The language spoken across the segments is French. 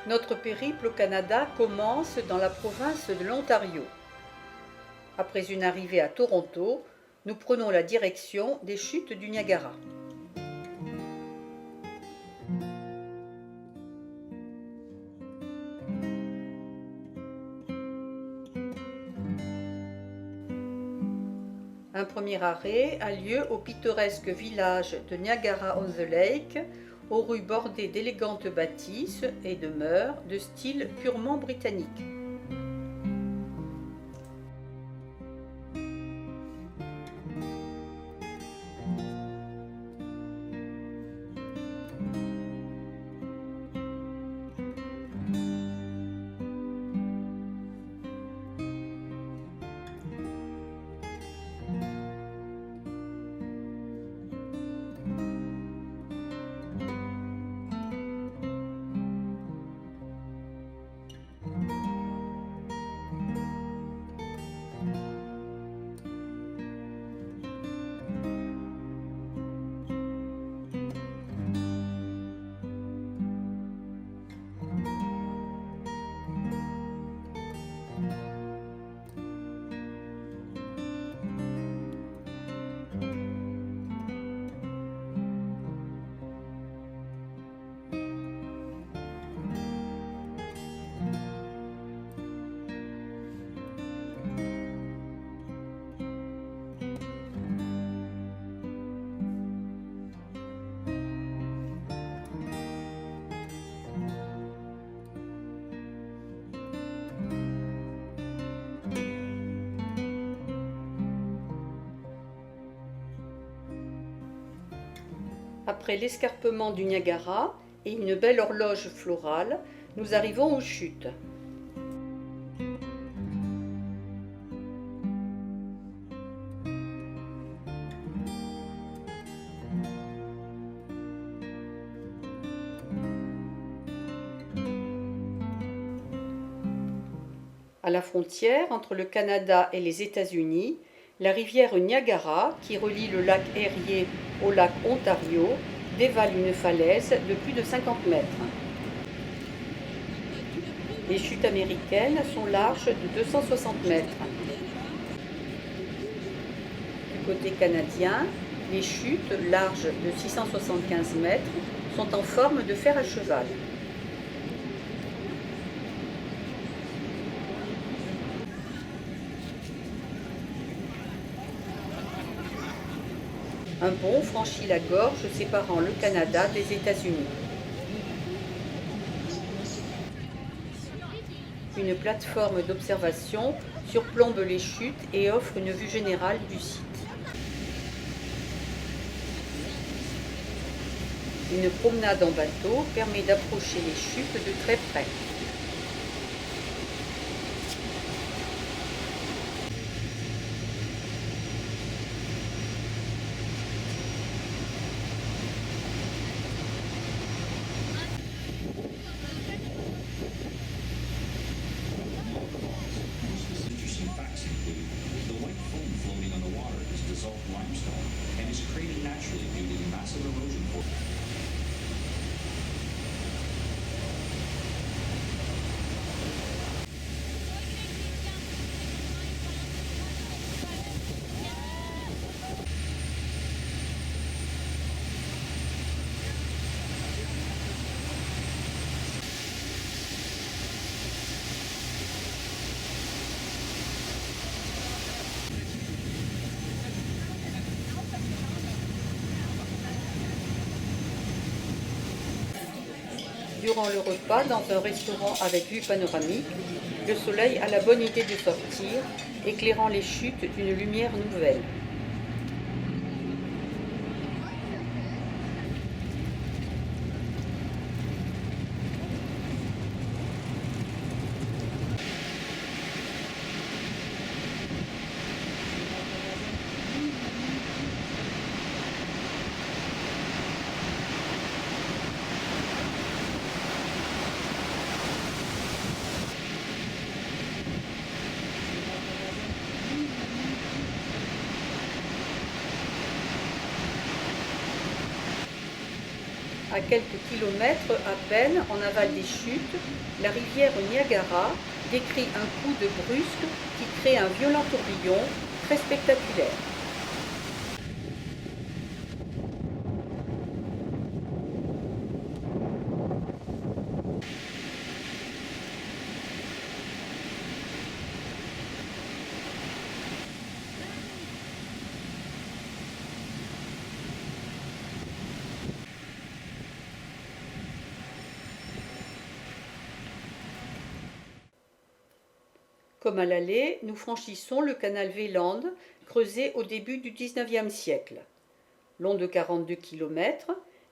Notre périple au Canada commence dans la province de l'Ontario. Après une arrivée à Toronto, nous prenons la direction des chutes du Niagara. Un premier arrêt a lieu au pittoresque village de Niagara-on-the-Lake, aux rues bordées d'élégantes bâtisses et demeures de style purement britannique. Après l'escarpement du Niagara et une belle horloge florale, nous arrivons aux chutes. À la frontière entre le Canada et les États-Unis, la rivière Niagara, qui relie le lac Erie au lac Ontario, dévale une falaise de plus de 50 mètres. Les chutes américaines sont larges de 260 mètres. Du côté canadien, les chutes, larges de 675 mètres, sont en forme de fer à cheval. Un pont franchit la gorge séparant le Canada des États-Unis. Une plateforme d'observation surplombe les chutes et offre une vue générale du site. Une promenade en bateau permet d'approcher les chutes de très près. Durant le repas, dans un restaurant avec vue panoramique, le soleil a la bonne idée de sortir, éclairant les chutes d'une lumière nouvelle. À quelques kilomètres à peine en aval des chutes, la rivière Niagara décrit un coup de brusque qui crée un violent tourbillon très spectaculaire. Comme à l'aller, nous franchissons le canal Véland, creusé au début du XIXe siècle. Long de 42 km,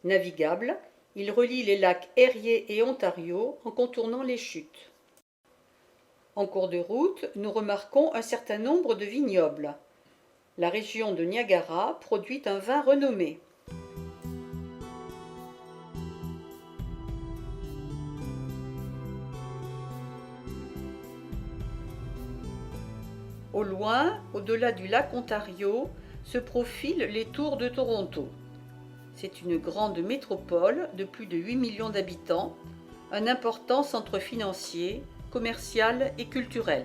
navigable, il relie les lacs Erie et Ontario en contournant les chutes. En cours de route, nous remarquons un certain nombre de vignobles. La région de Niagara produit un vin renommé. Au loin, au-delà du lac Ontario, se profilent les tours de Toronto. C'est une grande métropole de plus de 8 millions d'habitants, un important centre financier, commercial et culturel.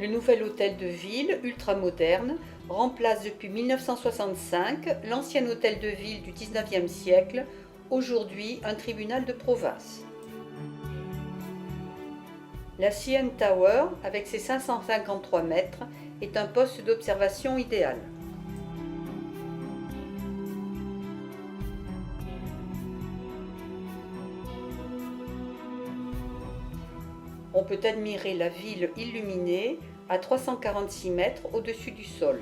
Le nouvel hôtel de ville, ultramoderne, remplace depuis 1965 l'ancien hôtel de ville du XIXe siècle, aujourd'hui un tribunal de province. La CN Tower, avec ses 553 mètres, est un poste d'observation idéal. On peut admirer la ville illuminée à 346 mètres au-dessus du sol.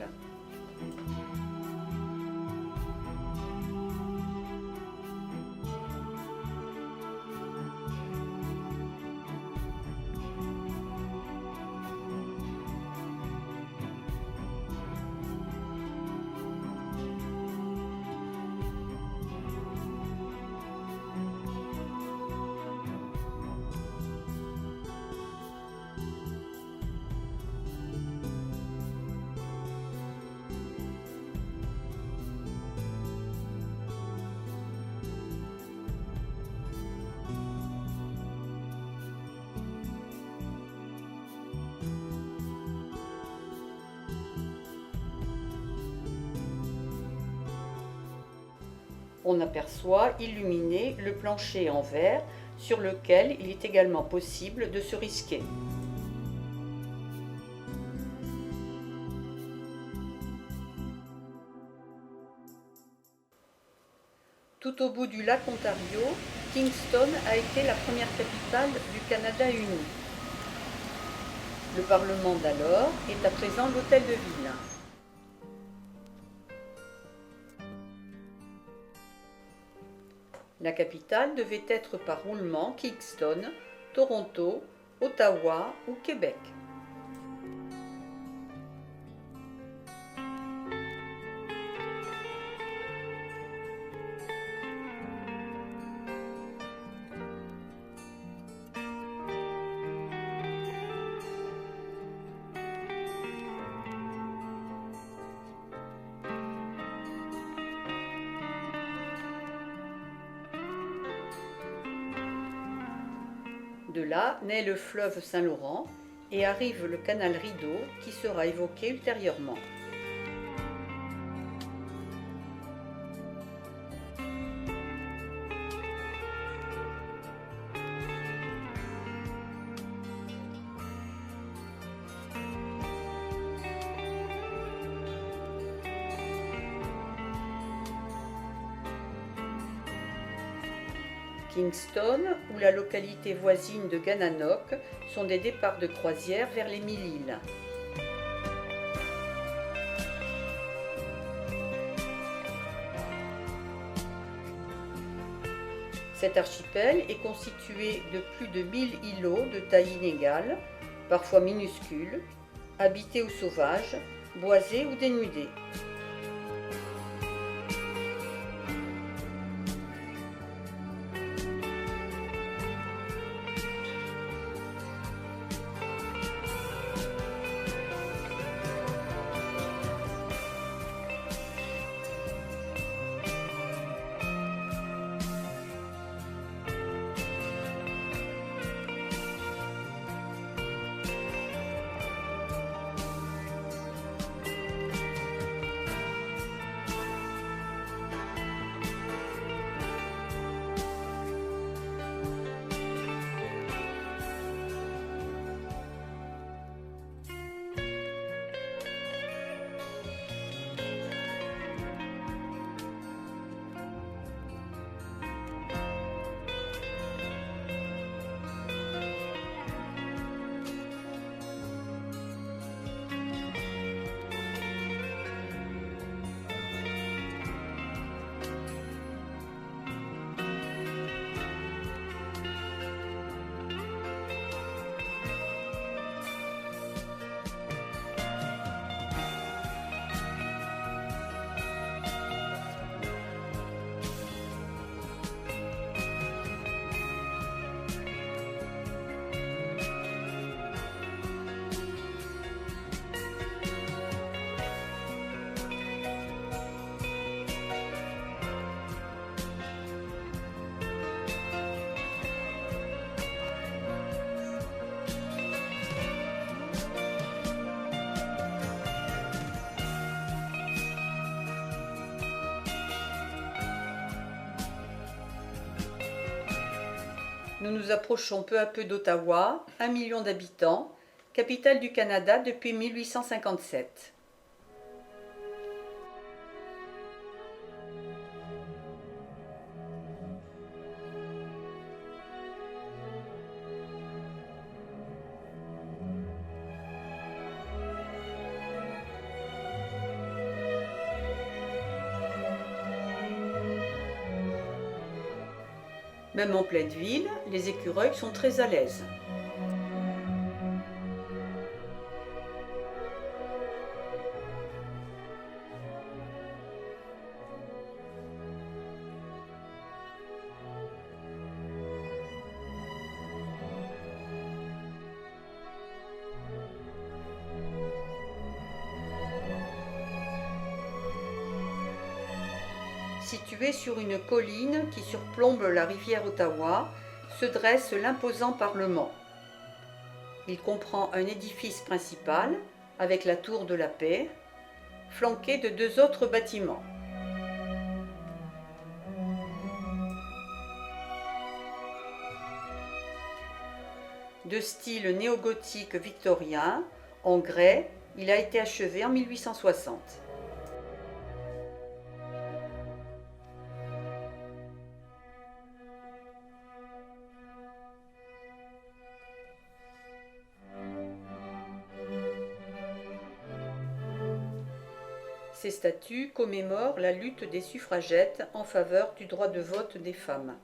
On aperçoit illuminé le plancher en verre sur lequel il est également possible de se risquer. Tout au bout du lac Ontario, Kingston a été la première capitale du Canada uni. Le Parlement d'alors est à présent l'Hôtel de Ville. La capitale devait être par roulement Kingston, Toronto, Ottawa ou Québec. De là naît le fleuve Saint-Laurent et arrive le canal Rideau qui sera évoqué ultérieurement. Kingston ou la localité voisine de Gananoque sont des départs de croisière vers les Mille-Îles. Cet archipel est constitué de plus de 1000 îlots de taille inégale, parfois minuscules, habités ou sauvages, boisés ou dénudés. Nous nous approchons peu à peu d'Ottawa, 1 million d'habitants, capitale du Canada depuis 1857. Même en pleine ville, les écureuils sont très à l'aise. Situé sur une colline qui surplombe la rivière Ottawa, se dresse l'imposant Parlement. Il comprend un édifice principal, avec la Tour de la Paix, flanqué de 2 autres bâtiments. De style néogothique victorien, en grès, il a été achevé en 1860. Ces statues commémorent la lutte des suffragettes en faveur du droit de vote des femmes.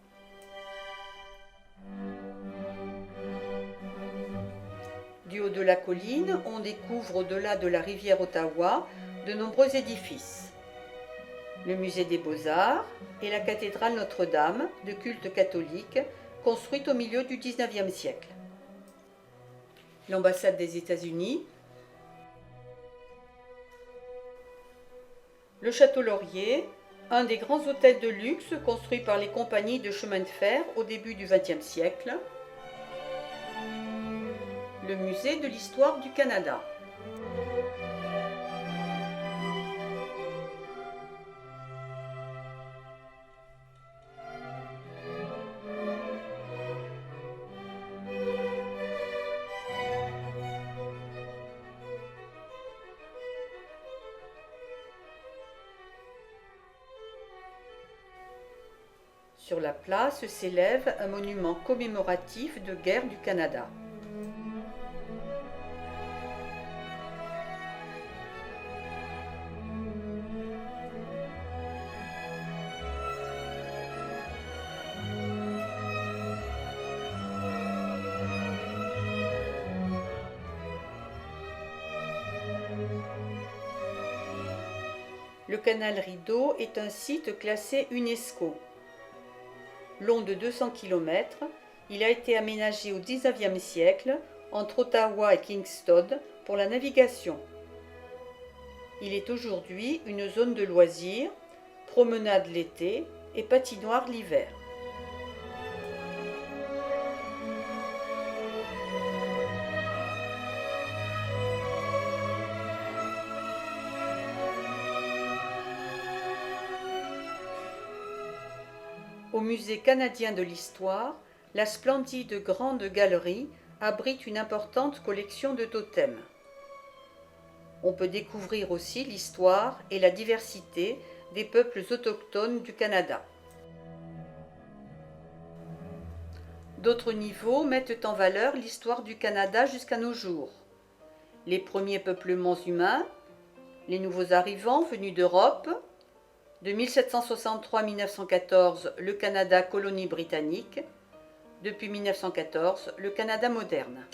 Du haut de la colline, on découvre au-delà de la rivière Ottawa de nombreux édifices. Le musée des Beaux-Arts et la cathédrale Notre-Dame, de culte catholique, construite au milieu du XIXe siècle. L'ambassade des États-Unis, le Château Laurier, un des grands hôtels de luxe construits par les compagnies de chemin de fer au début du XXe siècle. Le musée de l'histoire du Canada. Sur la place s'élève un monument commémoratif de guerre du Canada. Le canal Rideau est un site classé UNESCO. Long de 200 km, il a été aménagé au XIXe siècle entre Ottawa et Kingston pour la navigation. Il est aujourd'hui une zone de loisirs, promenade l'été et patinoire l'hiver. Au Musée canadien de l'histoire, la splendide grande galerie abrite une importante collection de totems. On peut découvrir aussi l'histoire et la diversité des peuples autochtones du Canada. D'autres niveaux mettent en valeur l'histoire du Canada jusqu'à nos jours. Les premiers peuplements humains, les nouveaux arrivants venus d'Europe, de 1763 à 1914, le Canada colonie britannique, depuis 1914, le Canada moderne.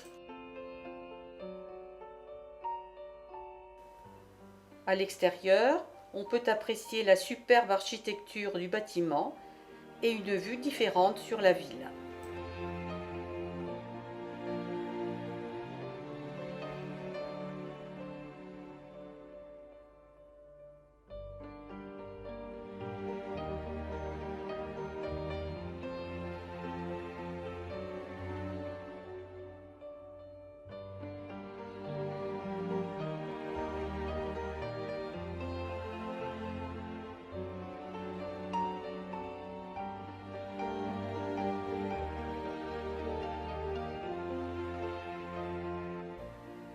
À l'extérieur, on peut apprécier la superbe architecture du bâtiment et une vue différente sur la ville.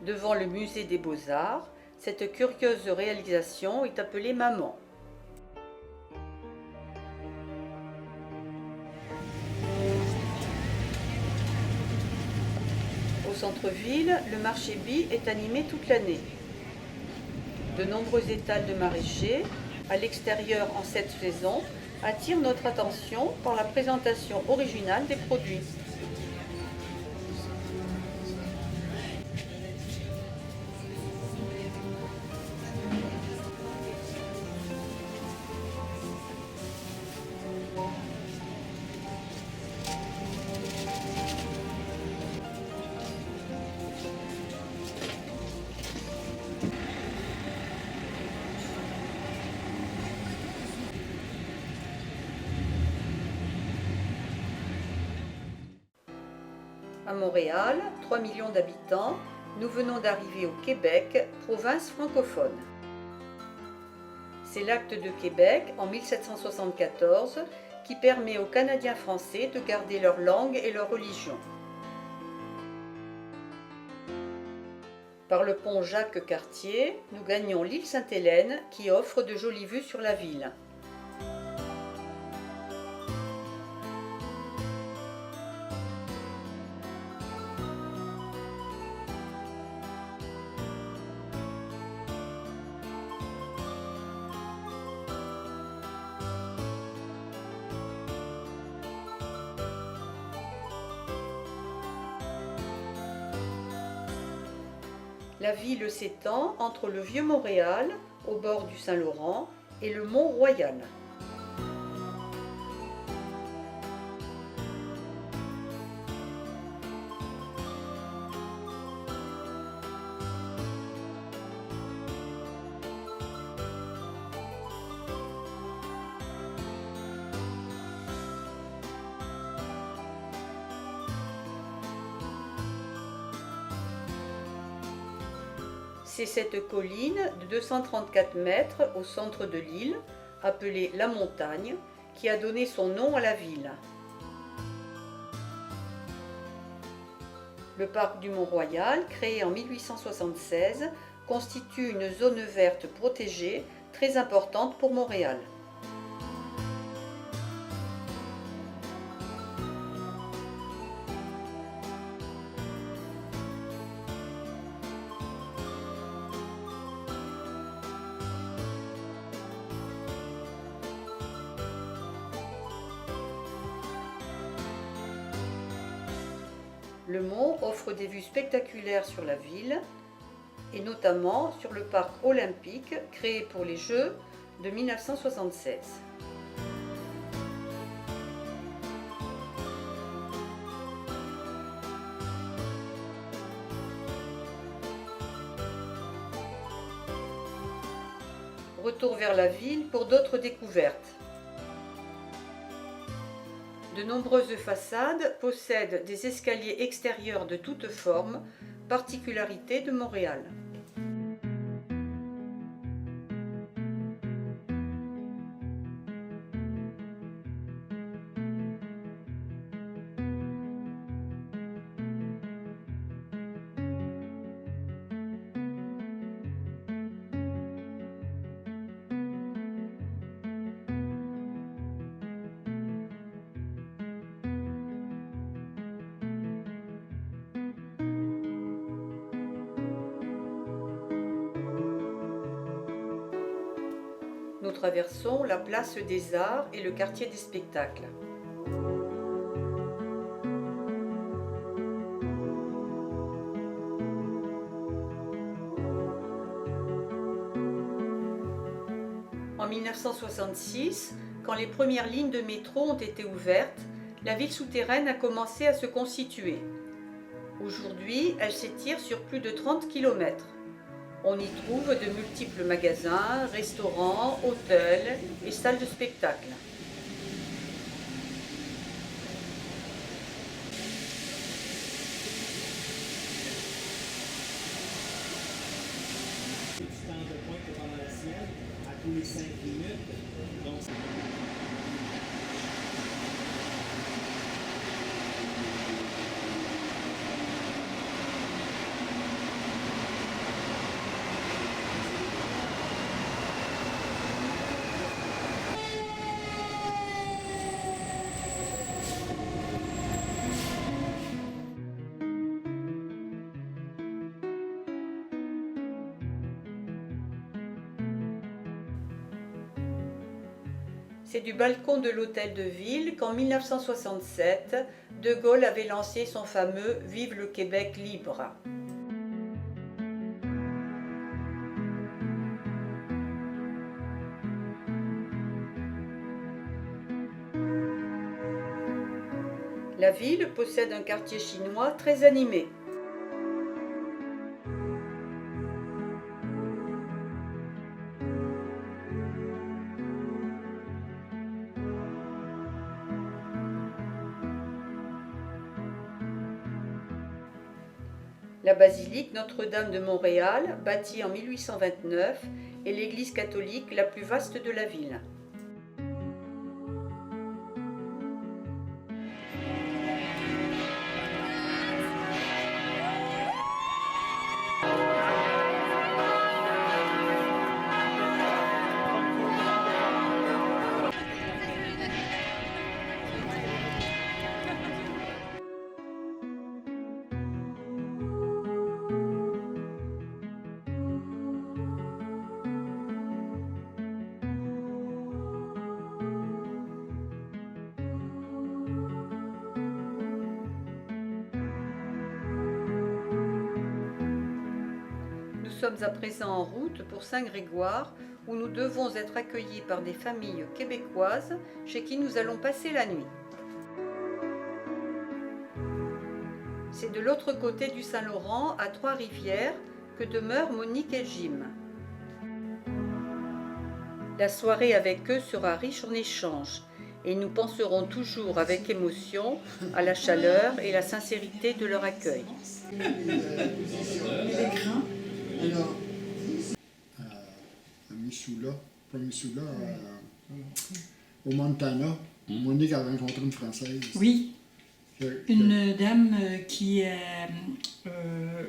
Devant le musée des Beaux-Arts, cette curieuse réalisation est appelée Maman. Au centre-ville, le marché Bi est animé toute l'année. De nombreux étals de maraîchers, à l'extérieur en cette saison, attirent notre attention par la présentation originale des produits. À Montréal, 3 millions d'habitants, nous venons d'arriver au Québec, province francophone. C'est l'acte de Québec en 1774 qui permet aux Canadiens français de garder leur langue et leur religion. Par le pont Jacques-Cartier, nous gagnons l'île Sainte-Hélène qui offre de jolies vues sur la ville. La ville s'étend entre le Vieux-Montréal, au bord du Saint-Laurent, et le Mont-Royal. C'est cette colline de 234 mètres au centre de l'île, appelée la Montagne, qui a donné son nom à la ville. Le parc du Mont-Royal, créé en 1876, constitue une zone verte protégée très importante pour Montréal. Le mont offre des vues spectaculaires sur la ville et notamment sur le parc olympique créé pour les Jeux de 1976. Retour vers la ville pour d'autres découvertes. De nombreuses façades possèdent des escaliers extérieurs de toutes formes, particularité de Montréal. Nous traversons la place des Arts et le quartier des spectacles. En 1966, quand les premières lignes de métro ont été ouvertes, la ville souterraine a commencé à se constituer. Aujourd'hui, elle s'étire sur plus de 30 km. On y trouve de multiples magasins, restaurants, hôtels et salles de spectacle. Tu changes de point que pendant la sienne, à tous les 5 minutes. Donc, C'est du balcon de l'hôtel de ville qu'en 1967, De Gaulle avait lancé son fameux « Vive le Québec libre ». La ville possède un quartier chinois très animé. La basilique Notre-Dame de Montréal, bâtie en 1829, est l'église catholique la plus vaste de la ville. Nous sommes à présent en route pour Saint-Grégoire, où nous devons être accueillis par des familles québécoises chez qui nous allons passer la nuit. C'est de l'autre côté du Saint-Laurent, à Trois-Rivières, que demeurent Monique et Jim. La soirée avec eux sera riche en échanges et nous penserons toujours avec émotion à la chaleur et la sincérité de leur accueil. L'écran, alors, à Missoula, pas Missoula, au Montana, Monique a rencontré une Française. Oui, une dame qui,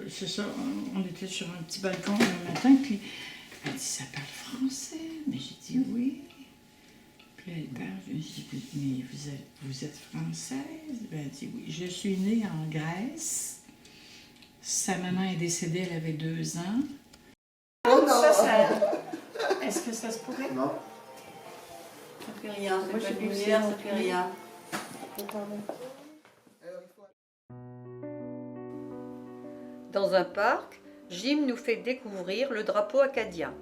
c'est ça, on était sur un petit balcon le matin, puis elle dit, ça parle français? Mais j'ai dit oui. Puis là, elle parle, j'ai dit, mais vous êtes française? Ben, elle dit oui, je suis née en Grèce. Sa maman est décédée, elle avait 2 ans. Oh non. Est-ce que ça se pourrait? Non. Ça fait rien, ça fait lumière, ça fait rien. Dans un parc, Jim nous fait découvrir le drapeau acadien.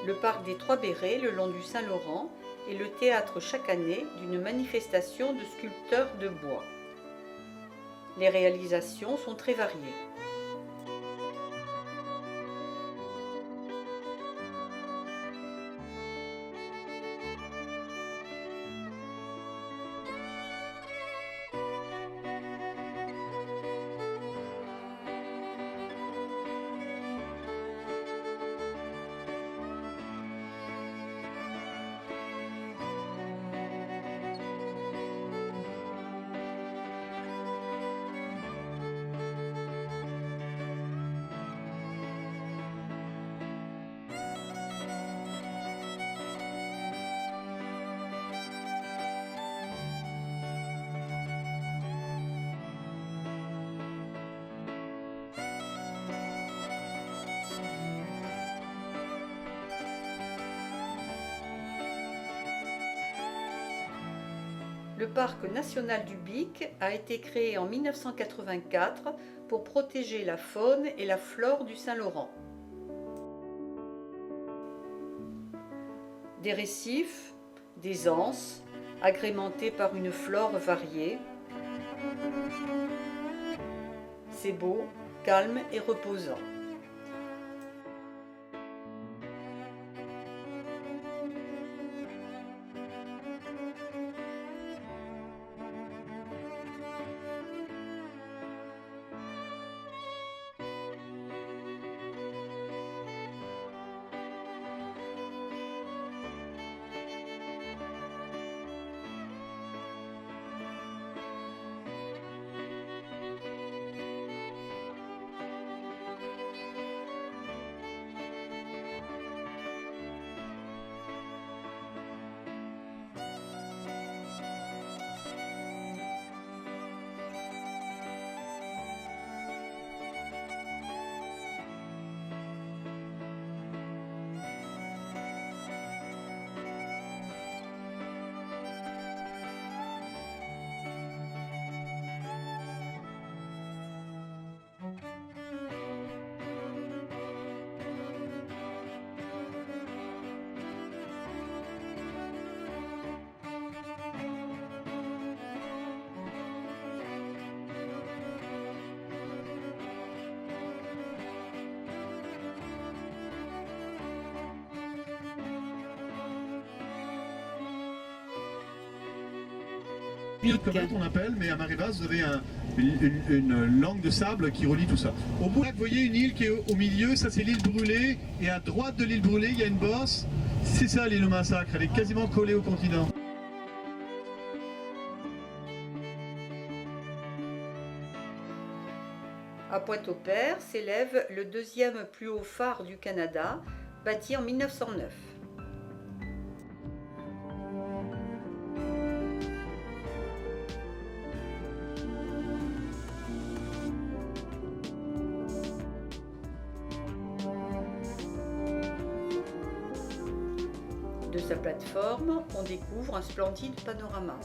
Le parc des Trois Bérets, le long du Saint-Laurent, est le théâtre chaque année d'une manifestation de sculpteurs de bois. Les réalisations sont très variées. Le parc national du Bic a été créé en 1984 pour protéger la faune et la flore du Saint-Laurent. Des récifs, des anses, agrémentés par une flore variée. C'est beau, calme et reposant. Comme on appelle, mais à marée basse, vous avez une langue de sable qui relie tout ça. Au bout, vous voyez une île qui est au milieu, ça c'est l'île Brûlée, et à droite de l'île Brûlée, il y a une bosse. C'est ça l'île au massacre, elle est quasiment collée au continent. À Pointe-au-Père s'élève le deuxième plus haut phare du Canada, bâti en 1909. De sa plateforme, on découvre un splendide panorama.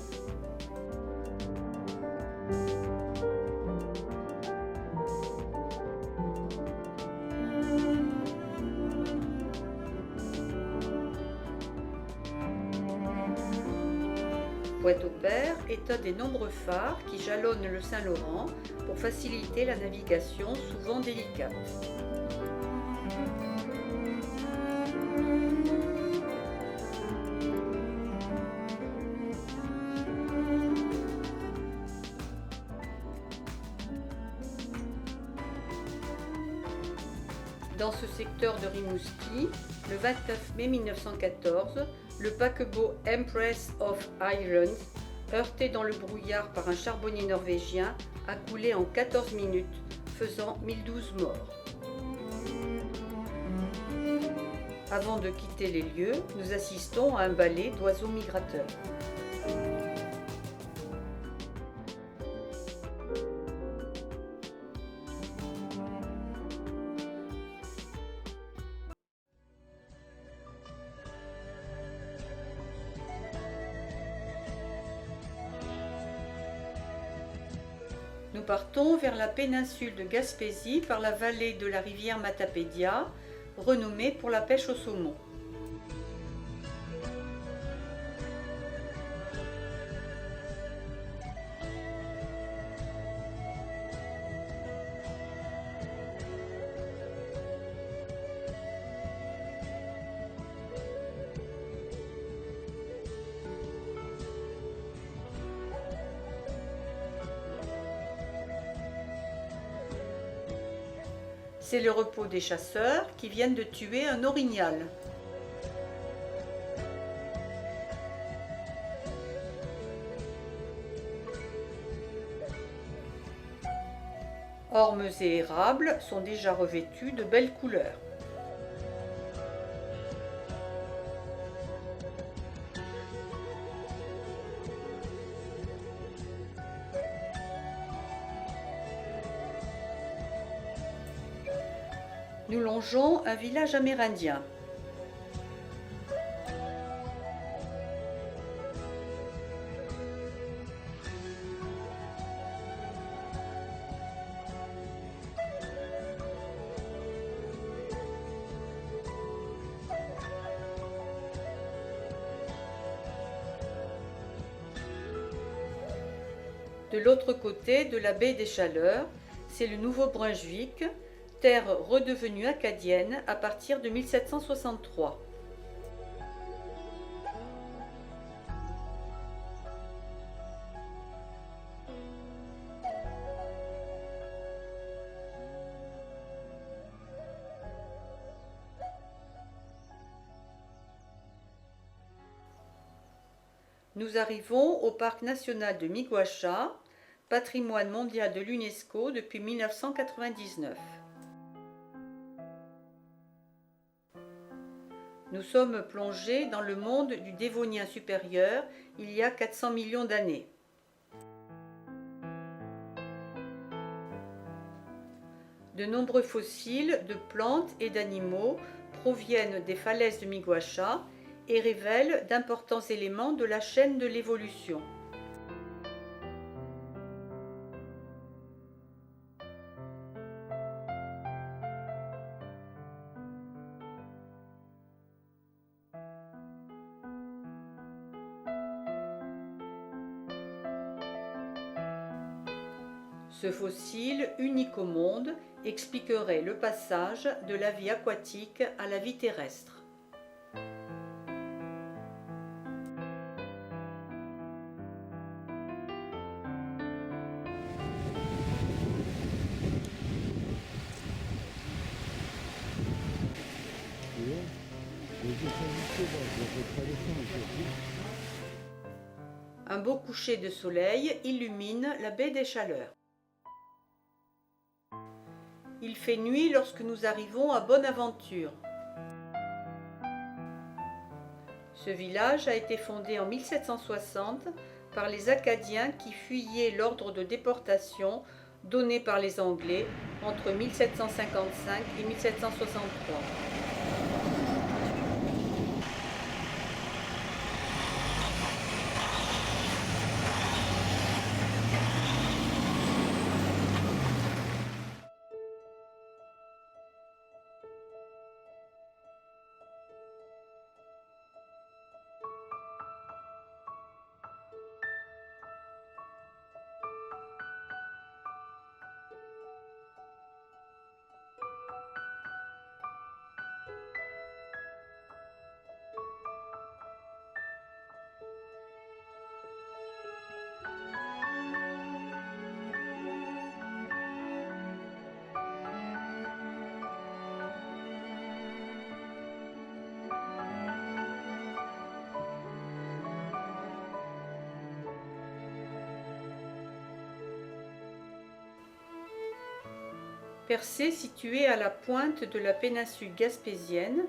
Pointe-au-Père est un des nombreux phares qui jalonnent le Saint-Laurent pour faciliter la navigation souvent délicate. Dans ce secteur de Rimouski, le 29 mai 1914, le paquebot Empress of Ireland, heurté dans le brouillard par un charbonnier norvégien, a coulé en 14 minutes, faisant 1012 morts. Avant de quitter les lieux, nous assistons à un ballet d'oiseaux migrateurs. Nous partons vers la péninsule de Gaspésie par la vallée de la rivière Matapédia, renommée pour la pêche au saumon. C'est le repos des chasseurs qui viennent de tuer un orignal. Ormes et érables sont déjà revêtus de belles couleurs. Nous longeons un village amérindien. De l'autre côté de la baie des Chaleurs, c'est le Nouveau-Brunswick, terre redevenue acadienne à partir de 1763. Nous arrivons au parc national de Miguasha, patrimoine mondial de l'UNESCO depuis 1999. Nous sommes plongés dans le monde du Dévonien supérieur il y a 400 millions d'années. De nombreux fossiles de plantes et d'animaux proviennent des falaises de Miguasha et révèlent d'importants éléments de la chaîne de l'évolution. Ce fossile, unique au monde, expliquerait le passage de la vie aquatique à la vie terrestre. Un beau coucher de soleil illumine la baie des Chaleurs. Il fait nuit lorsque nous arrivons à Bonaventure. Ce village a été fondé en 1760 par les Acadiens qui fuyaient l'ordre de déportation donné par les Anglais entre 1755 et 1763. Percé situé à la pointe de la péninsule gaspésienne,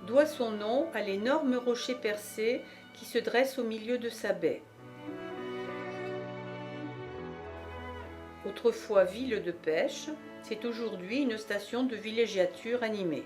doit son nom à l'énorme rocher percé qui se dresse au milieu de sa baie. Autrefois ville de pêche, c'est aujourd'hui une station de villégiature animée.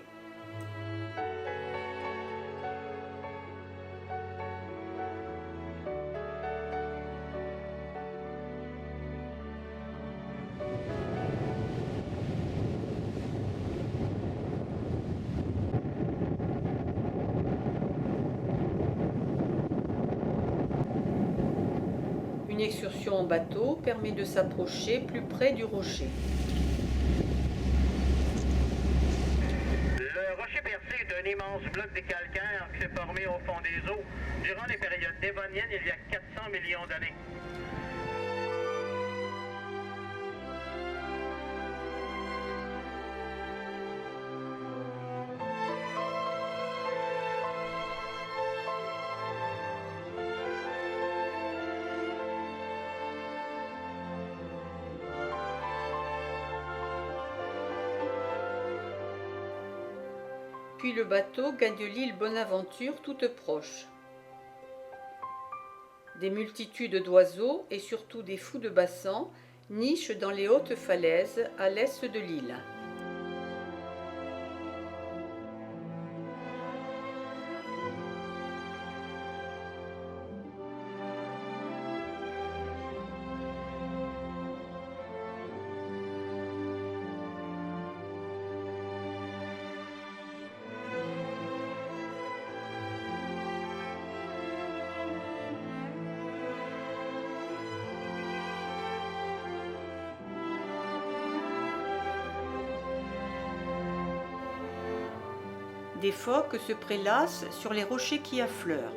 Une excursion en bateau permet de s'approcher plus près du rocher. Le rocher percé est un immense bloc de calcaire qui s'est formé au fond des eaux durant les périodes dévoniennes il y a 400 millions d'années. Puis le bateau gagne l'île Bonaventure toute proche. Des multitudes d'oiseaux et surtout des fous de bassan nichent dans les hautes falaises à l'est de l'île. Des phoques se prélassent sur les rochers qui affleurent.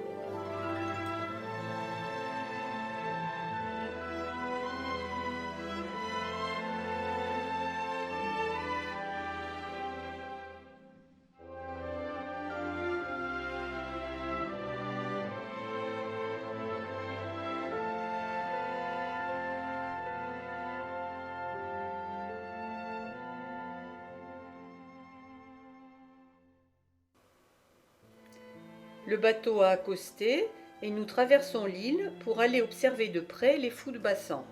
Le bateau a accosté et nous traversons l'île pour aller observer de près les fous de bassan.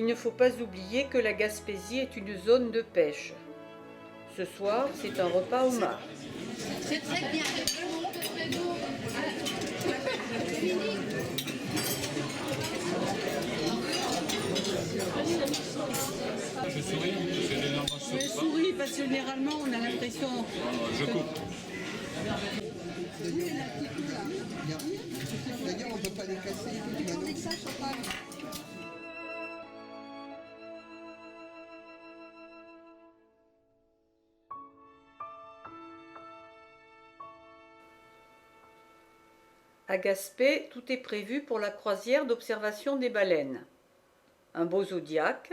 il ne faut pas oublier que la Gaspésie est une zone de pêche. Ce soir, c'est un repas homard. C'est très bien. Je souris, c'est généralement Je souris parce que généralement on a l'impression. Je coupe. D'ailleurs, on ne peut pas les casser. À Gaspé, tout est prévu pour la croisière d'observation des baleines. Un beau zodiaque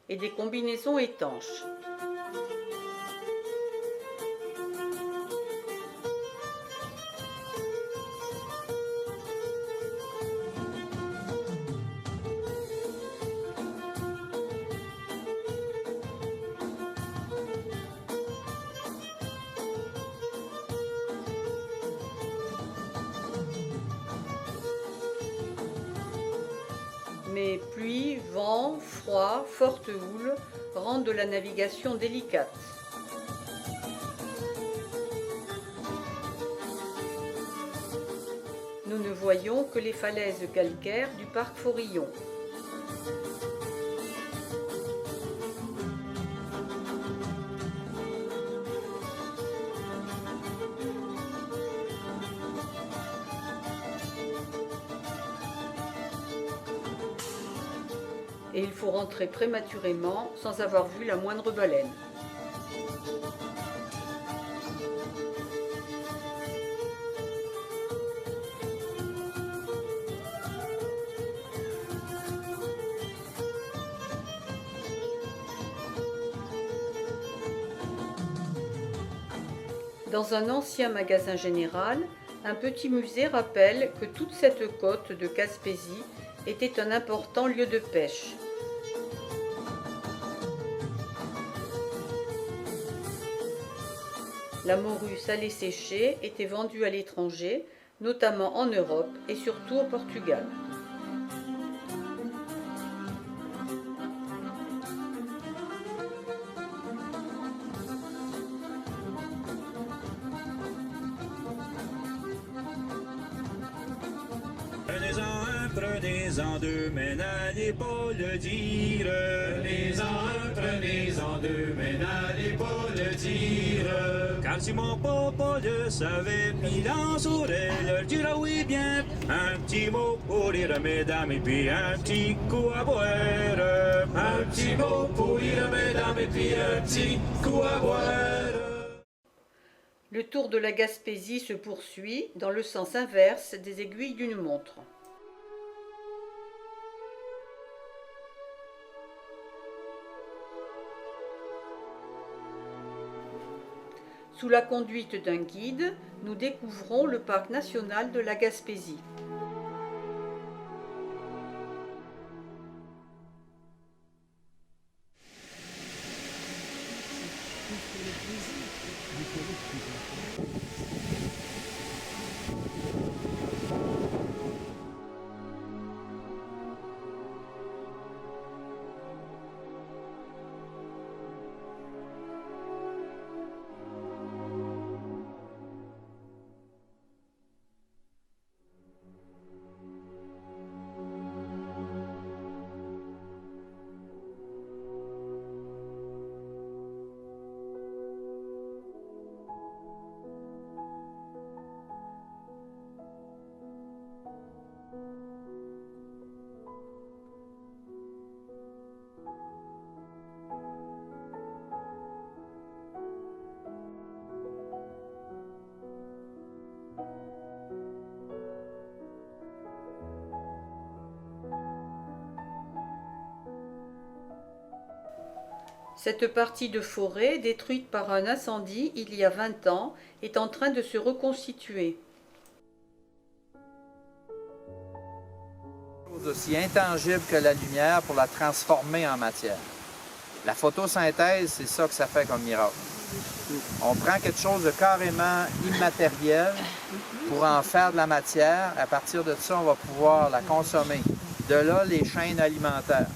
et des combinaisons étanches. Mais pluie, vent, froid, forte houle rendent la navigation délicate. Nous ne voyons que les falaises calcaires du parc Forillon. Et il faut rentrer prématurément sans avoir vu la moindre baleine. Dans un ancien magasin général, un petit musée rappelle que toute cette côte de Gaspésie était un important lieu de pêche. La morue salée séchée était vendue à l'étranger, notamment en Europe et surtout au Portugal. Prenez-en deux, mais n'allez pas le dire. Prenez-en deux, mais n'allez pas le dire. Car si mon papa le savait, il en saurait leur dire, ah oui bien, un petit mot pour rire, mesdames, et puis un petit coup à boire. Un petit mot pour rire, mesdames, et puis un petit coup à boire. Le tour de la Gaspésie se poursuit dans le sens inverse des aiguilles d'une montre. Sous la conduite d'un guide, nous découvrons le parc national de la Gaspésie. Cette partie de forêt, détruite par un incendie il y a 20 ans, est en train de se reconstituer. Aussi intangible que la lumière pour la transformer en matière. La photosynthèse, c'est ça que ça fait comme miracle. On prend quelque chose de carrément immatériel pour en faire de la matière. À partir de ça, on va pouvoir la consommer. De là, les chaînes alimentaires.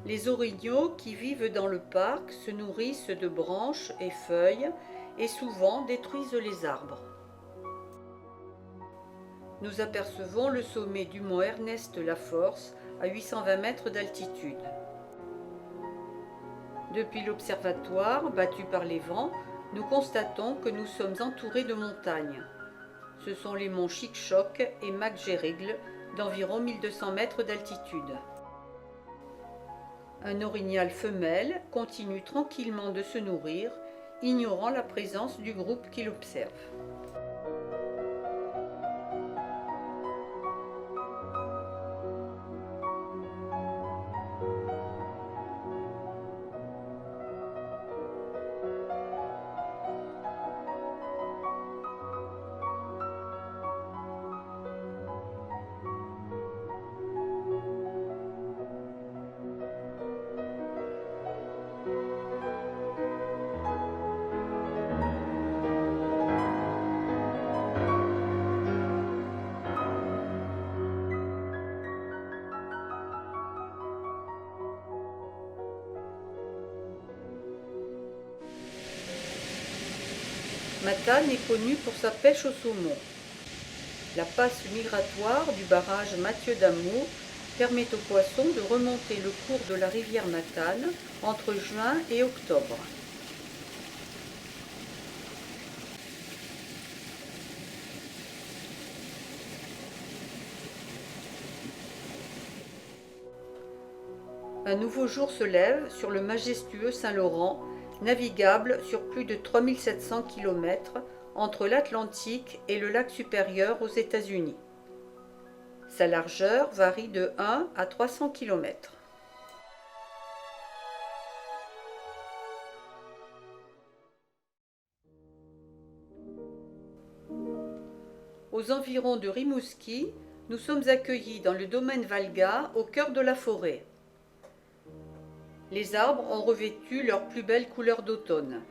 Les orignaux qui vivent dans le parc se nourrissent de branches et feuilles et souvent détruisent les arbres. Nous apercevons le sommet du mont Ernest Laforce à 820 mètres d'altitude. Depuis l'observatoire, battu par les vents, nous constatons que nous sommes entourés de montagnes. Ce sont les monts Chic-Choc et McGerrigle d'environ 1200 mètres d'altitude. Un orignal femelle continue tranquillement de se nourrir, ignorant la présence du groupe qui l'observe. Matane est connue pour sa pêche au saumon. La passe migratoire du barrage Mathieu d'Amour permet aux poissons de remonter le cours de la rivière Matane entre juin et octobre. Un nouveau jour se lève sur le majestueux Saint-Laurent, navigable sur plus de 3700 km entre l'Atlantique et le lac supérieur aux États-Unis. Sa largeur varie de 1 à 300 km. Aux environs de Rimouski, nous sommes accueillis dans le domaine Valga, au cœur de la forêt. Les arbres ont revêtu leur plus belle couleur d'automne.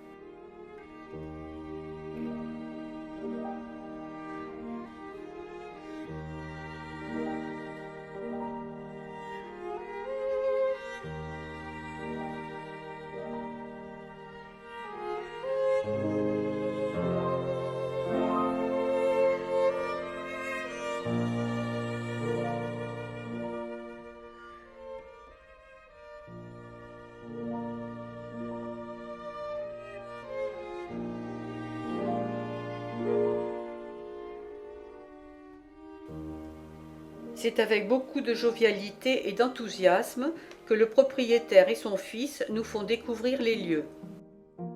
C'est avec beaucoup de jovialité et d'enthousiasme que le propriétaire et son fils nous font découvrir les lieux.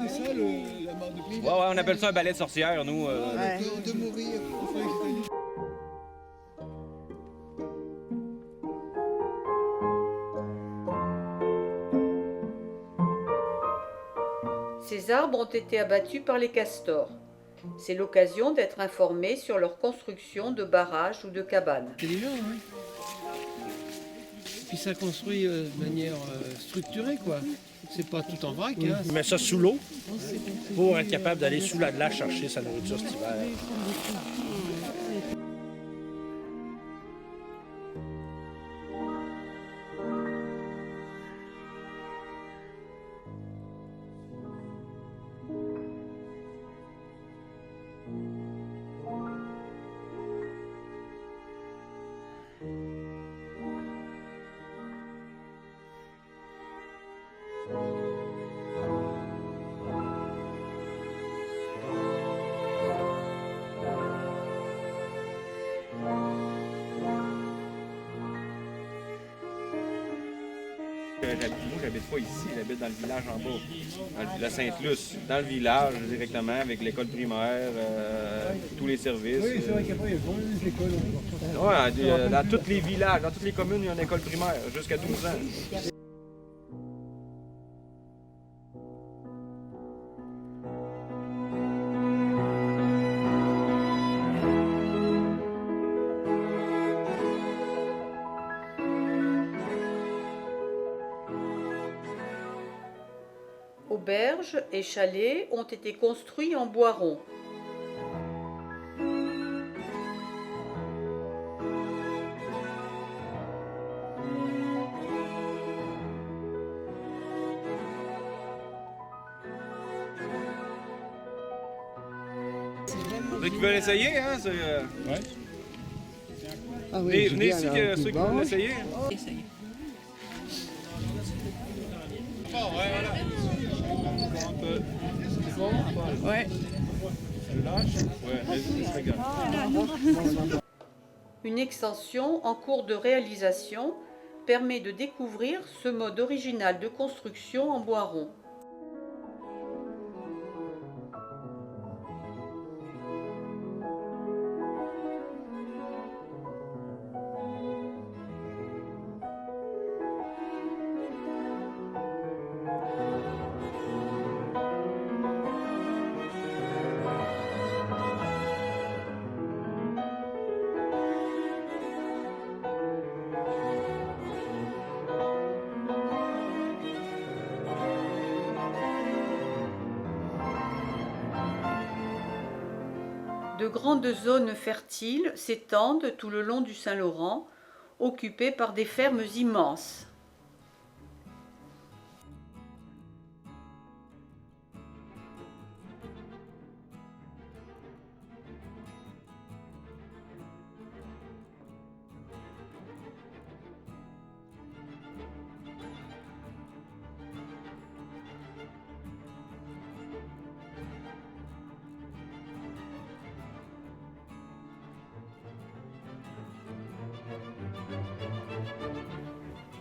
C'est ça la mort de Pline? Ouais, on appelle ça un balai de sorcière, nous. De mourir. Ces arbres ont été abattus par les castors. C'est l'occasion d'être informé sur leur construction de barrages ou de cabanes. C'est des gens, hein. Puis ça construit de manière structurée, quoi. C'est pas tout en vrac. Hein. Il met ça sous l'eau pour être capable d'aller sous la glace chercher sa nourriture cet hiver. Moi, j'habite pas ici, j'habite dans le village en bas, dans la Sainte-Luce, dans le village directement, avec l'école primaire, tous les services. Oui, c'est vrai qu'après, il y a pas l'école. Ouais, dans tous les villages, dans toutes les communes, il y a une école primaire, jusqu'à 12 ans. Auberges et chalets ont été construits en bois rond. Ceux qui veulent essayer, hein? Ouais. Ah oui, Venez ici, ceux qui veulent essayer. Essayez. Bon, ouais, voilà. Un peu. C'est bon? Ouais. Elle lâche? Ouais, elle se regarde. Une extension en cours de réalisation permet de découvrir ce mode original de construction en bois rond. De grandes zones fertiles s'étendent tout le long du Saint-Laurent, occupées par des fermes immenses.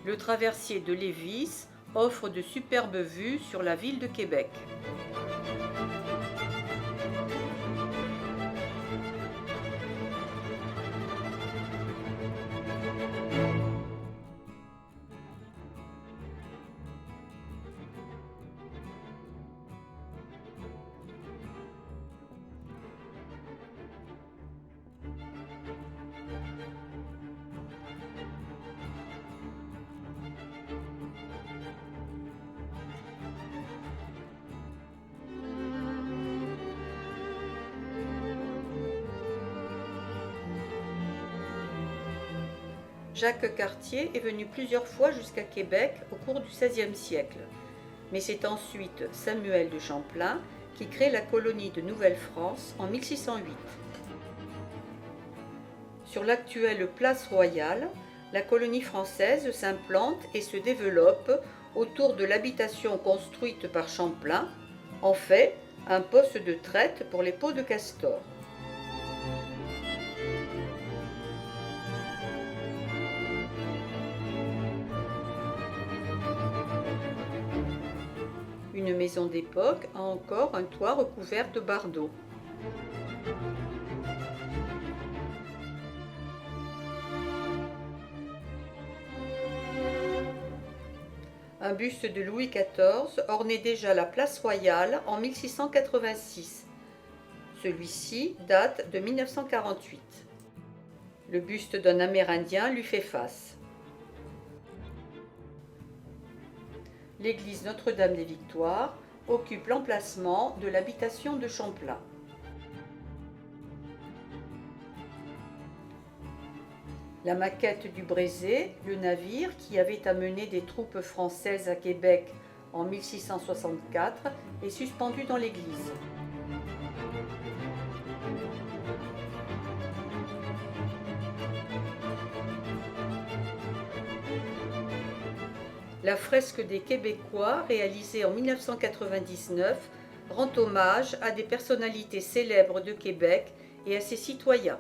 Le traversier de Lévis offre de superbes vues sur la ville de Québec. Jacques Cartier est venu plusieurs fois jusqu'à Québec au cours du XVIe siècle. Mais c'est ensuite Samuel de Champlain qui crée la colonie de Nouvelle-France en 1608. Sur l'actuelle place Royale, la colonie française s'implante et se développe autour de l'habitation construite par Champlain, en fait un poste de traite pour les peaux de castor. Une maison d'époque a encore un toit recouvert de bardeaux. Un buste de Louis XIV ornait déjà la place Royale en 1686. Celui-ci date de 1948. Le buste d'un Amérindien lui fait face. L'église Notre-Dame des Victoires occupe l'emplacement de l'habitation de Champlain. La maquette du Brézé, le navire qui avait amené des troupes françaises à Québec en 1664, est suspendue dans l'église. La fresque des Québécois, réalisée en 1999, rend hommage à des personnalités célèbres de Québec et à ses citoyens.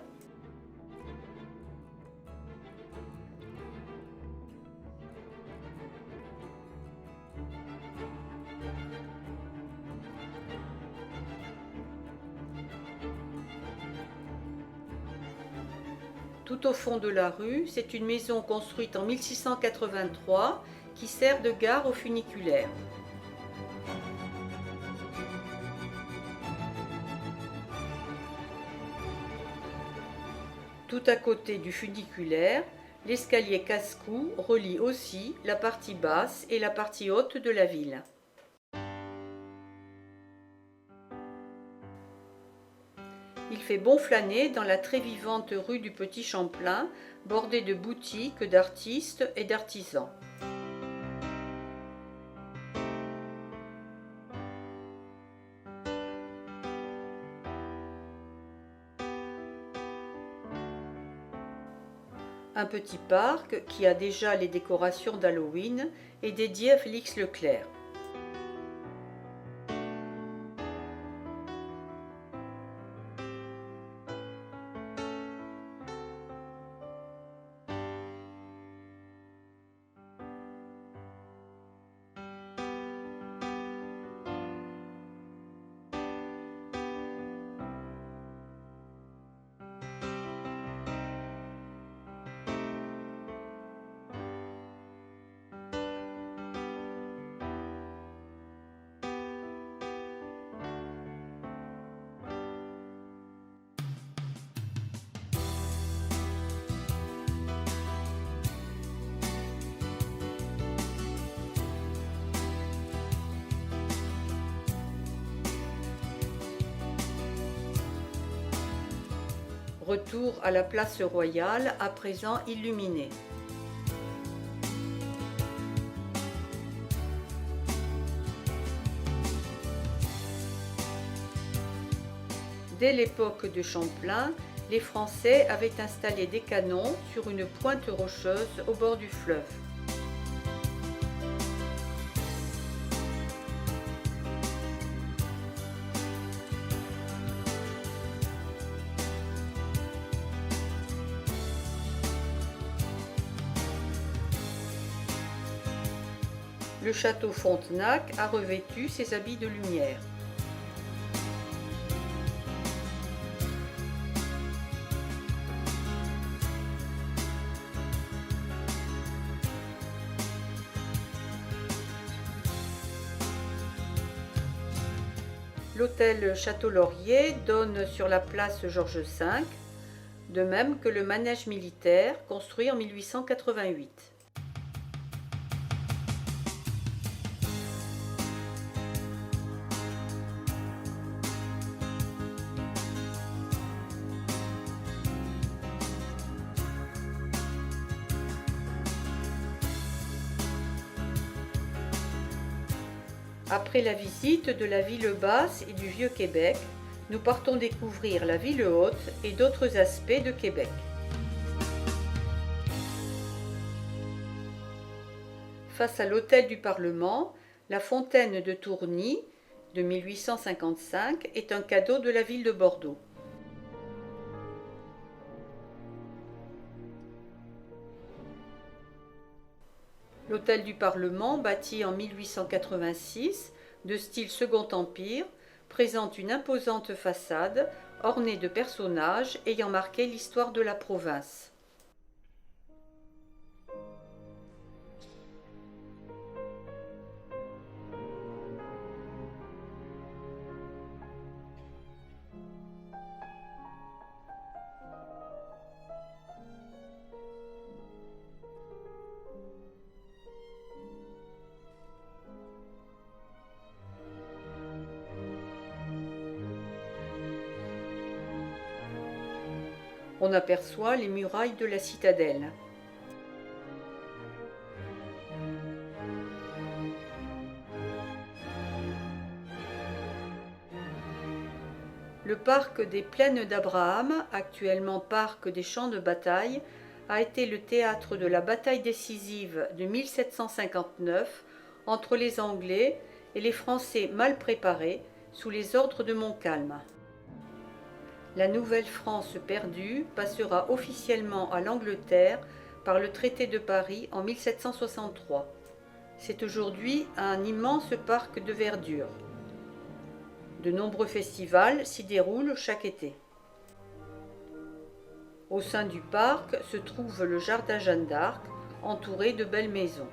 Tout au fond de la rue, c'est une maison construite en 1683 qui sert de gare aux funiculaires. Tout à côté du funiculaire, l'escalier casse-cou relie aussi la partie basse et la partie haute de la ville. Il fait bon flâner dans la très vivante rue du Petit Champlain, bordée de boutiques, d'artistes et d'artisans. Un petit parc qui a déjà les décorations d'Halloween est dédié à Félix Leclerc. Retour à la place royale, à présent illuminée. Dès l'époque de Champlain, les Français avaient installé des canons sur une pointe rocheuse au bord du fleuve. Le château Frontenac a revêtu ses habits de lumière. L'hôtel Château-Laurier donne sur la place Georges V, de même que le manège militaire construit en 1888. Après la visite de la ville basse et du Vieux-Québec, nous partons découvrir la ville haute et d'autres aspects de Québec. Face à l'hôtel du Parlement, la fontaine de Tourny de 1855 est un cadeau de la ville de Bordeaux. L'hôtel du Parlement, bâti en 1886, de style Second Empire, présente une imposante façade ornée de personnages ayant marqué l'histoire de la province. On aperçoit les murailles de la citadelle. Le parc des Plaines d'Abraham, actuellement parc des champs de bataille, a été le théâtre de la bataille décisive de 1759 entre les Anglais et les Français mal préparés sous les ordres de Montcalm. La Nouvelle-France perdue passera officiellement à l'Angleterre par le traité de Paris en 1763. C'est aujourd'hui un immense parc de verdure. De nombreux festivals s'y déroulent chaque été. Au sein du parc se trouve le jardin Jeanne d'Arc, entouré de belles maisons.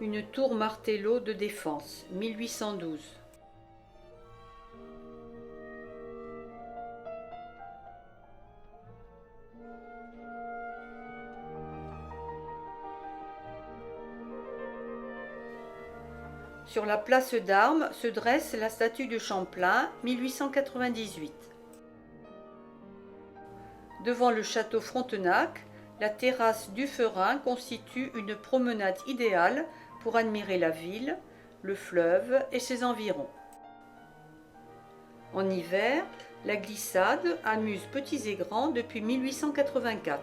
une tour martello de défense, 1812. Sur la place d'Armes se dresse la statue de Champlain, 1898. Devant le château Frontenac, la terrasse du Ferin constitue une promenade idéale pour admirer la ville, le fleuve et ses environs. En hiver, la glissade amuse petits et grands depuis 1884.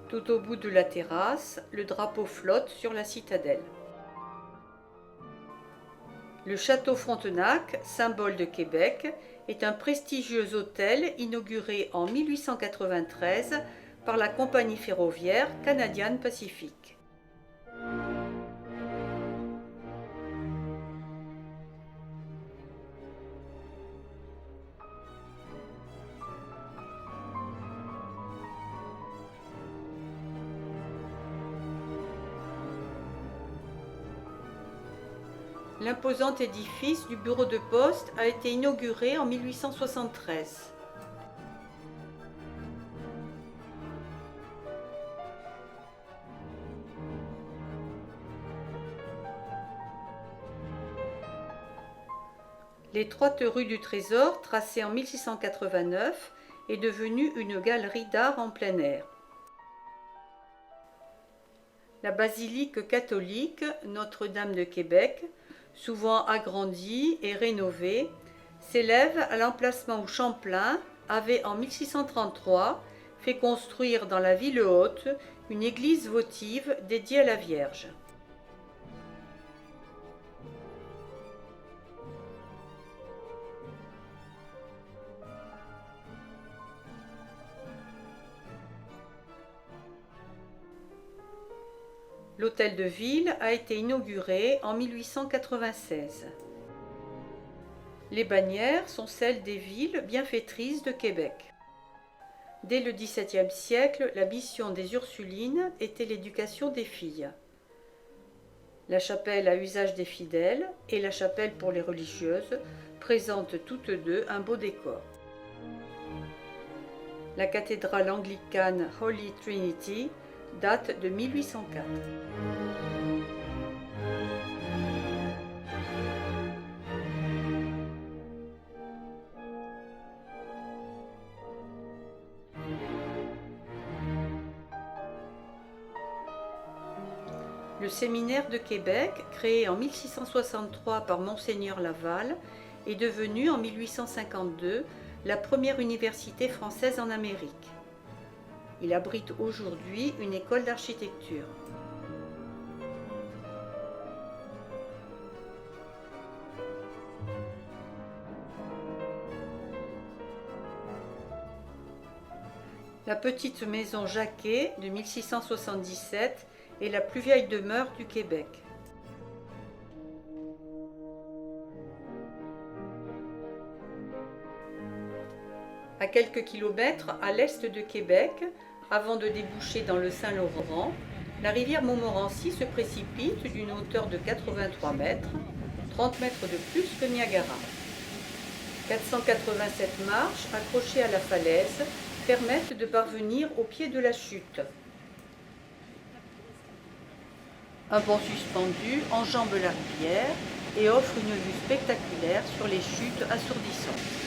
Tout au bout de la terrasse, le drapeau flotte sur la citadelle. Le château Frontenac, symbole de Québec, est un prestigieux hôtel inauguré en 1893 par la compagnie ferroviaire Canadian Pacific. L'imposant édifice du bureau de poste a été inauguré en 1873. L'étroite rue du Trésor, tracée en 1689, est devenue une galerie d'art en plein air. La basilique catholique Notre-Dame de Québec, souvent agrandie et rénovée, s'élève à l'emplacement où Champlain avait en 1633 fait construire dans la ville haute une église votive dédiée à la Vierge. L'hôtel de ville a été inauguré en 1896. Les bannières sont celles des villes bienfaitrices de Québec. Dès le XVIIe siècle, la mission des Ursulines était l'éducation des filles. La chapelle à usage des fidèles et la chapelle pour les religieuses présentent toutes deux un beau décor. La cathédrale anglicane Holy Trinity date de 1804. Le séminaire de Québec, créé en 1663 par Monseigneur Laval, est devenu en 1852 la première université française en Amérique. Il abrite aujourd'hui une école d'architecture. La petite maison Jacquet de 1677 est la plus vieille demeure du Québec. À quelques kilomètres à l'est de Québec, avant de déboucher dans le Saint-Laurent, la rivière Montmorency se précipite d'une hauteur de 83 mètres, 30 mètres de plus que Niagara. 487 marches accrochées à la falaise permettent de parvenir au pied de la chute. Un pont suspendu enjambe la rivière et offre une vue spectaculaire sur les chutes assourdissantes.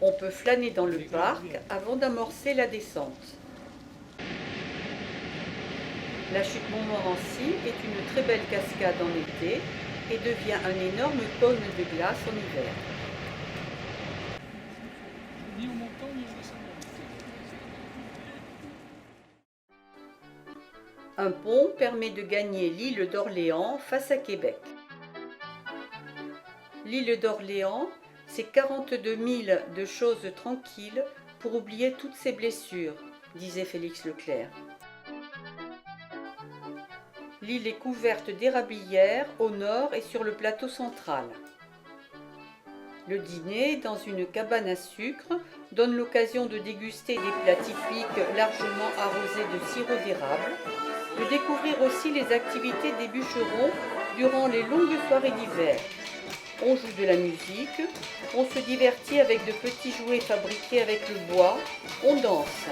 On peut flâner dans le parc avant d'amorcer la descente. La chute Montmorency est une très belle cascade en été et devient un énorme cône de glace en hiver. Un pont permet de gagner l'île d'Orléans face à Québec. L'île d'Orléans, c'est 42 000 de choses tranquilles pour oublier toutes ses blessures, disait Félix Leclerc. L'île est couverte d'érablières au nord et sur le plateau central. Le dîner, dans une cabane à sucre, donne l'occasion de déguster des plats typiques largement arrosés de sirop d'érable, de découvrir aussi les activités des bûcherons durant les longues soirées d'hiver. On joue de la musique, on se divertit avec de petits jouets fabriqués avec le bois, on danse.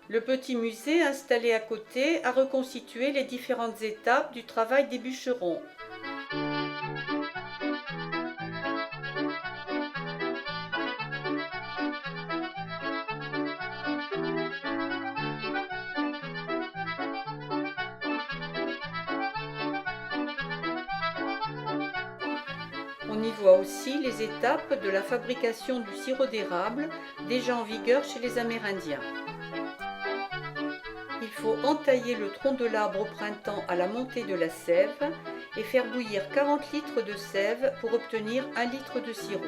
Le petit musée installé à côté a reconstitué les différentes étapes du travail des bûcherons. On y voit aussi les étapes de la fabrication du sirop d'érable, déjà en vigueur chez les Amérindiens. Il faut entailler le tronc de l'arbre au printemps à la montée de la sève et faire bouillir 40 litres de sève pour obtenir 1 litre de sirop.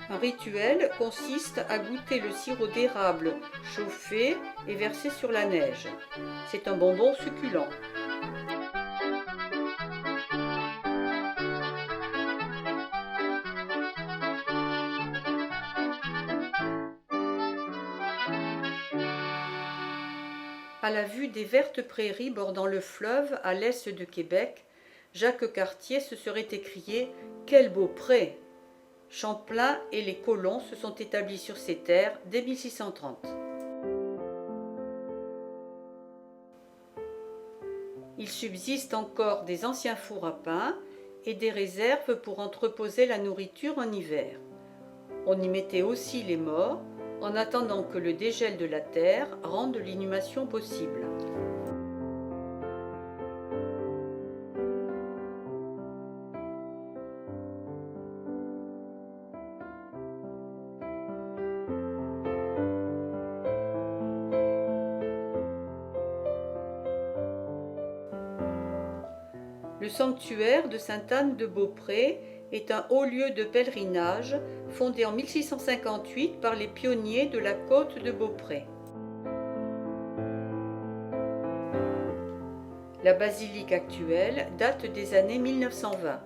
Un rituel consiste à goûter le sirop d'érable chauffé et versé sur la neige. C'est un bonbon succulent. À la vue des vertes prairies bordant le fleuve à l'est de Québec, Jacques Cartier se serait écrié « Quel beau pré !» Champlain et les colons se sont établis sur ces terres dès 1630. Il subsiste encore des anciens fours à pain et des réserves pour entreposer la nourriture en hiver. On y mettait aussi les morts, en attendant que le dégel de la terre rende l'inhumation possible. Le sanctuaire de Sainte-Anne de Beaupré est un haut lieu de pèlerinage fondé en 1658 par les pionniers de la côte de Beaupré. La basilique actuelle date des années 1920.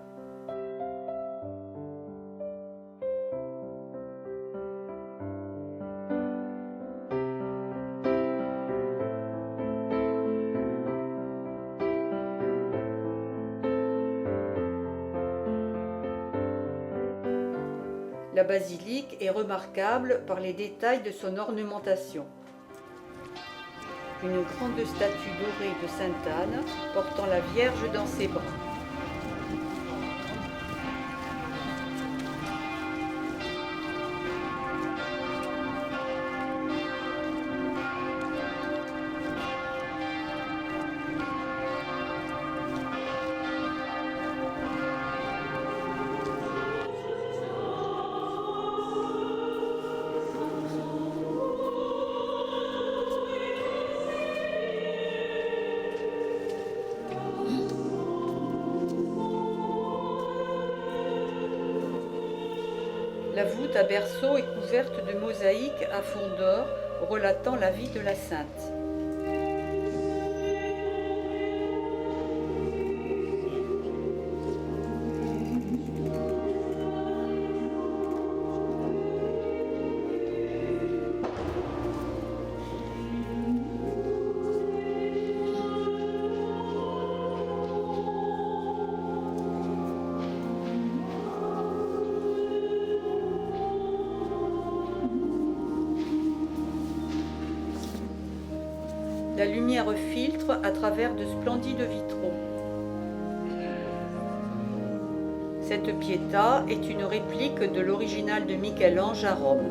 La basilique est remarquable par les détails de son ornementation. Une grande statue dorée de Sainte-Anne portant la Vierge dans ses bras. La voûte à berceau est couverte de mosaïques à fond d'or relatant la vie de la sainte. La lumière filtre à travers de splendides vitraux. Cette Pietà est une réplique de l'original de Michel-Ange à Rome.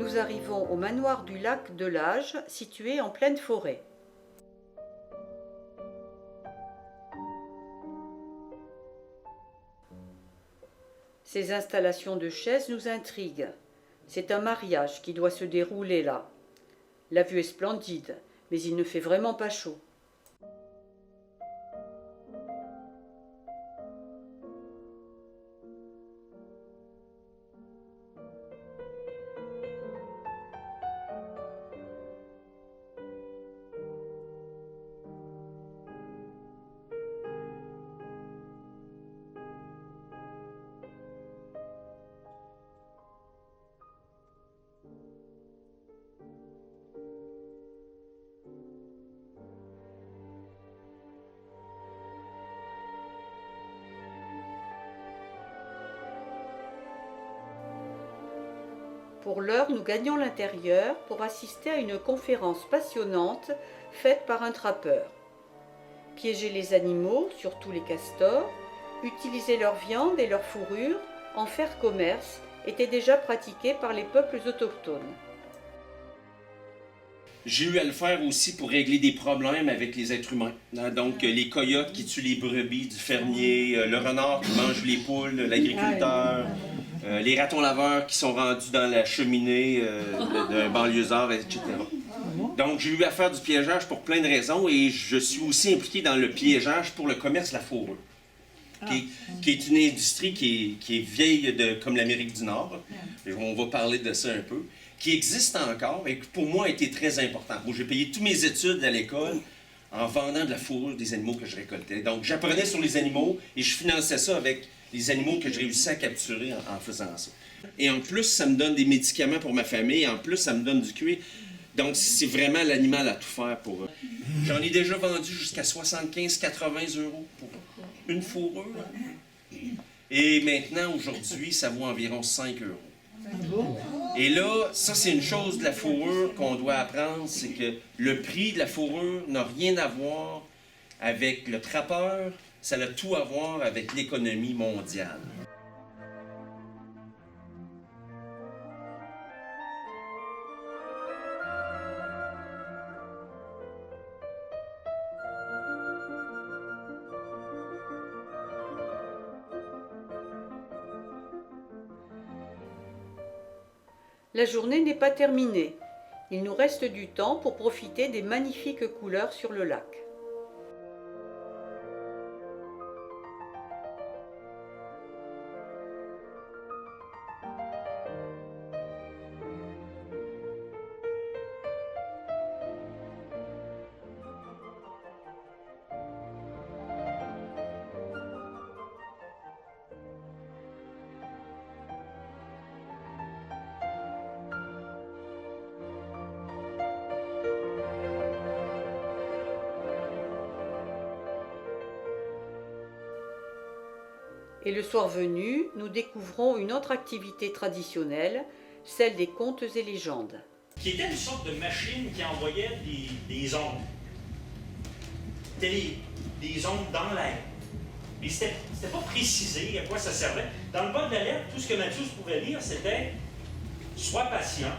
nous arrivons au manoir du lac de l'Age, situé en pleine forêt. Ces installations de chaises nous intriguent. C'est un mariage qui doit se dérouler là. La vue est splendide, mais il ne fait vraiment pas chaud. Pour l'heure, nous gagnons l'intérieur pour assister à une conférence passionnante faite par un trappeur. Piéger les animaux, surtout les castors, utiliser leur viande et leur fourrure, en faire commerce, était déjà pratiqué par les peuples autochtones. J'ai eu à le faire aussi pour régler des problèmes avec les êtres humains. Donc, les coyotes qui tuent les brebis du fermier, le renard qui mange les poules, l'agriculteur, les ratons laveurs qui sont rendus dans la cheminée d'un banlieusard, etc. Donc, j'ai eu à faire du piégeage pour plein de raisons et je suis aussi impliqué dans le piégeage pour le commerce de la fourrure, qui est une industrie qui est vieille comme l'Amérique du Nord. Et on va parler de ça un peu. Qui existe encore et qui pour moi a été très important. Moi, j'ai payé toutes mes études à l'école en vendant de la fourrure des animaux que je récoltais. Donc, j'apprenais sur les animaux et je finançais ça avec les animaux que je réussissais à capturer en faisant ça. Et en plus, ça me donne des médicaments pour ma famille. En plus, ça me donne du cuir. Donc, c'est vraiment l'animal à tout faire pour eux. J'en ai déjà vendu jusqu'à 75-80 euros pour une fourrure. Et maintenant, aujourd'hui, ça vaut environ 5 euros. Et là, ça c'est une chose de la fourrure qu'on doit apprendre, c'est que le prix de la fourrure n'a rien à voir avec le trappeur, ça a tout à voir avec l'économie mondiale. La journée n'est pas terminée. Il nous reste du temps pour profiter des magnifiques couleurs sur le lac. Et le soir venu, nous découvrons une autre activité traditionnelle, celle des contes et légendes. Qui était une sorte de machine qui envoyait des ondes. C'était des ondes dans l'air. Mais c'était pas précisé à quoi ça servait. Dans le bas de la lettre, tout ce que Matthews pouvait lire, c'était « Sois patient,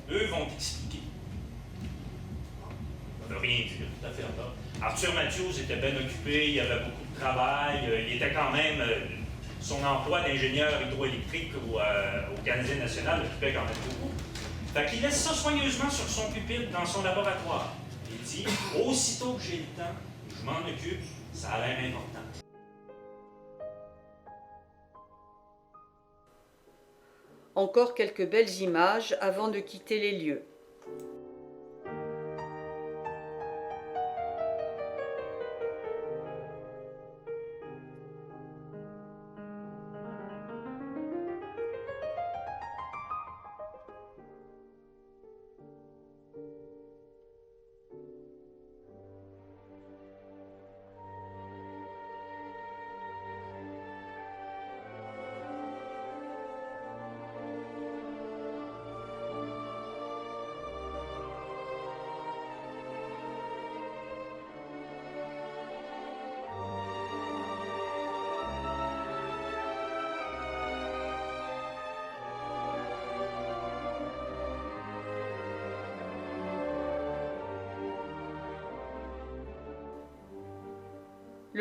eux vont t'expliquer ». Ça ne veut rien dire, tout à fait là. Arthur Matthews était bien occupé, il avait beaucoup de travail, il était quand même, son emploi d'ingénieur hydroélectrique au Canadien national occupait quand même beaucoup. Fait qu'il laisse ça soigneusement sur son pupitre dans son laboratoire. Il dit, aussitôt que j'ai le temps, je m'en occupe, ça a l'air important. Encore quelques belles images avant de quitter les lieux.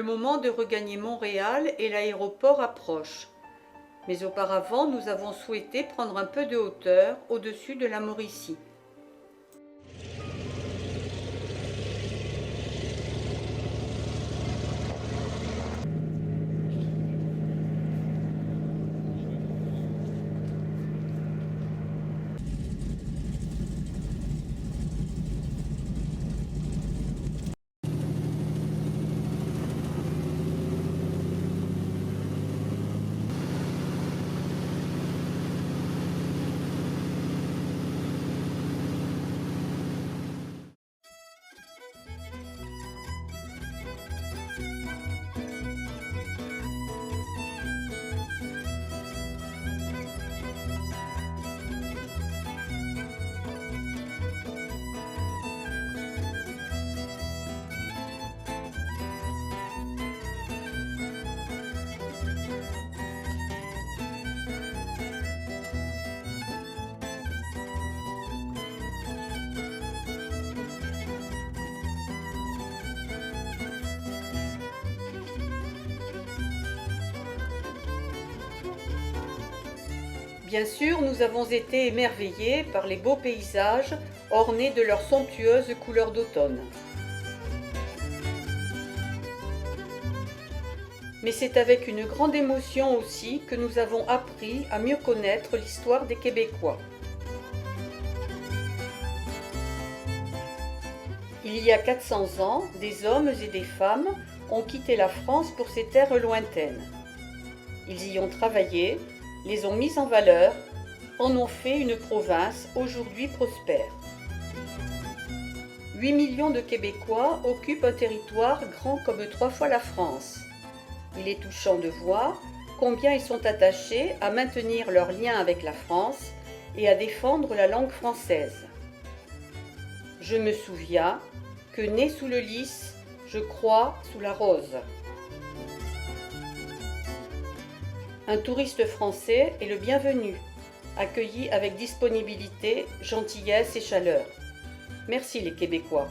Le moment de regagner Montréal et l'aéroport approche. Mais auparavant, nous avons souhaité prendre un peu de hauteur au-dessus de la Mauricie. Bien sûr, nous avons été émerveillés par les beaux paysages ornés de leurs somptueuses couleurs d'automne. Mais c'est avec une grande émotion aussi que nous avons appris à mieux connaître l'histoire des Québécois. Il y a 400 ans, des hommes et des femmes ont quitté la France pour ces terres lointaines. Ils y ont travaillé, les ont mis en valeur, en ont fait une province aujourd'hui prospère. 8 millions de Québécois occupent un territoire grand comme 3 fois la France. Il est touchant de voir combien ils sont attachés à maintenir leurs liens avec la France et à défendre la langue française. Je me souviens que né sous le lys, je crois sous la rose. Un touriste français est le bienvenu, accueilli avec disponibilité, gentillesse et chaleur. Merci les Québécois.